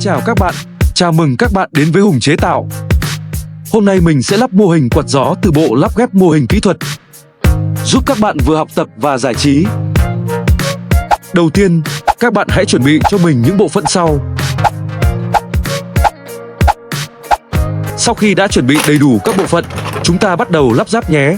chào các bạn, chào mừng các bạn đến với Hùng Chế Tạo. Hôm nay mình sẽ lắp mô hình quạt gió từ bộ lắp ghép mô hình kỹ thuật, giúp các bạn vừa học tập và giải trí. Đầu tiên, các bạn hãy chuẩn bị cho mình những bộ phận sau. Sau khi đã chuẩn bị đầy đủ các bộ phận, chúng ta bắt đầu lắp ráp nhé.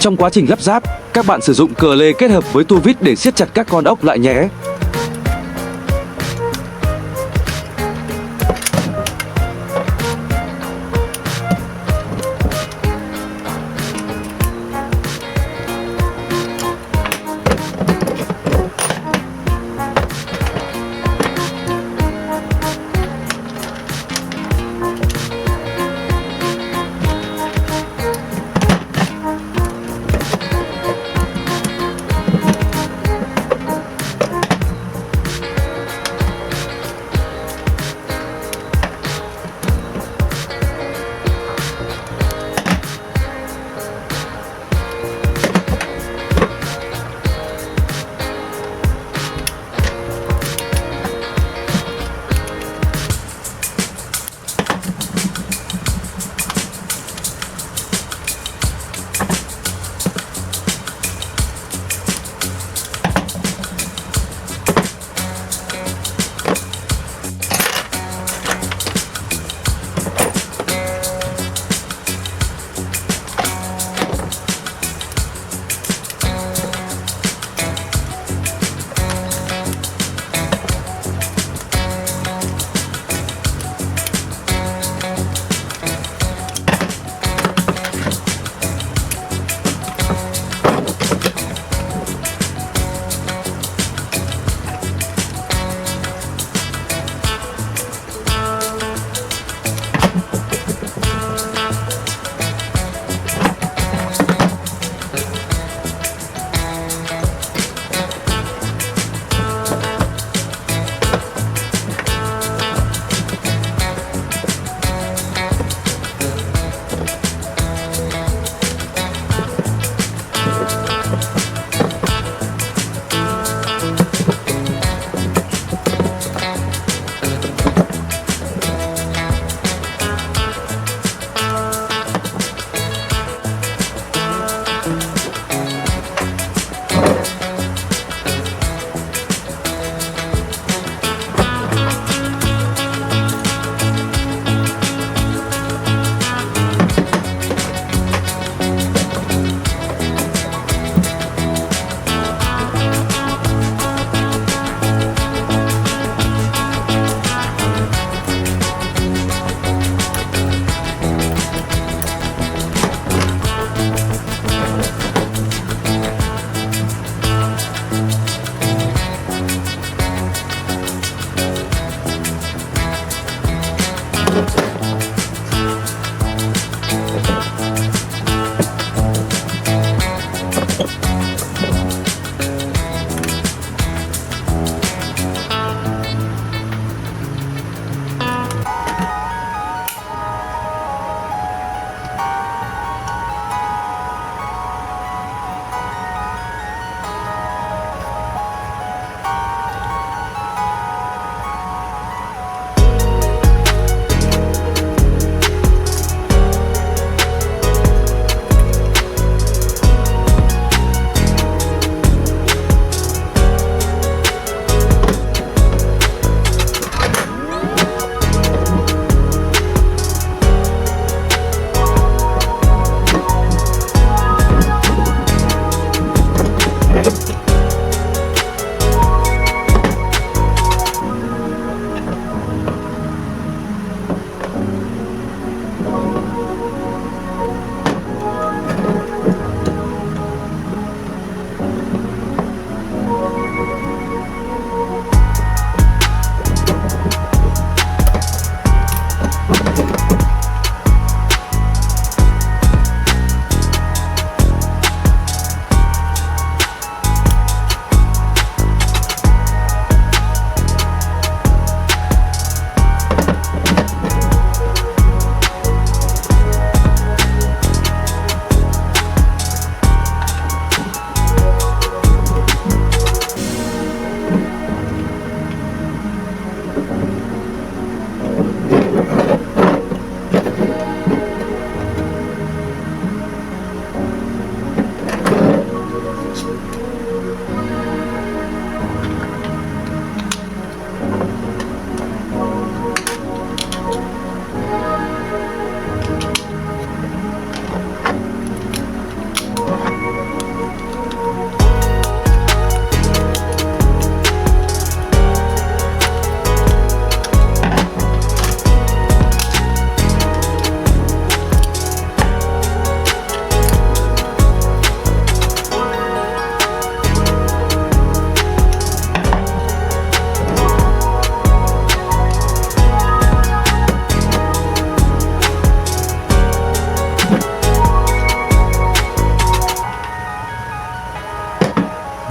Trong quá trình lắp ráp, các bạn sử dụng cờ lê kết hợp với tua vít để siết chặt các con ốc lại nhé.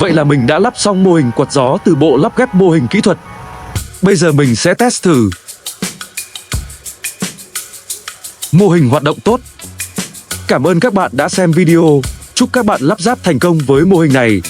Vậy là mình đã lắp xong mô hình quạt gió từ bộ lắp ghép mô hình kỹ thuật. Bây giờ mình sẽ test thử. Mô hình hoạt động tốt. Cảm ơn các bạn đã xem video. Chúc các bạn lắp ráp thành công với mô hình này.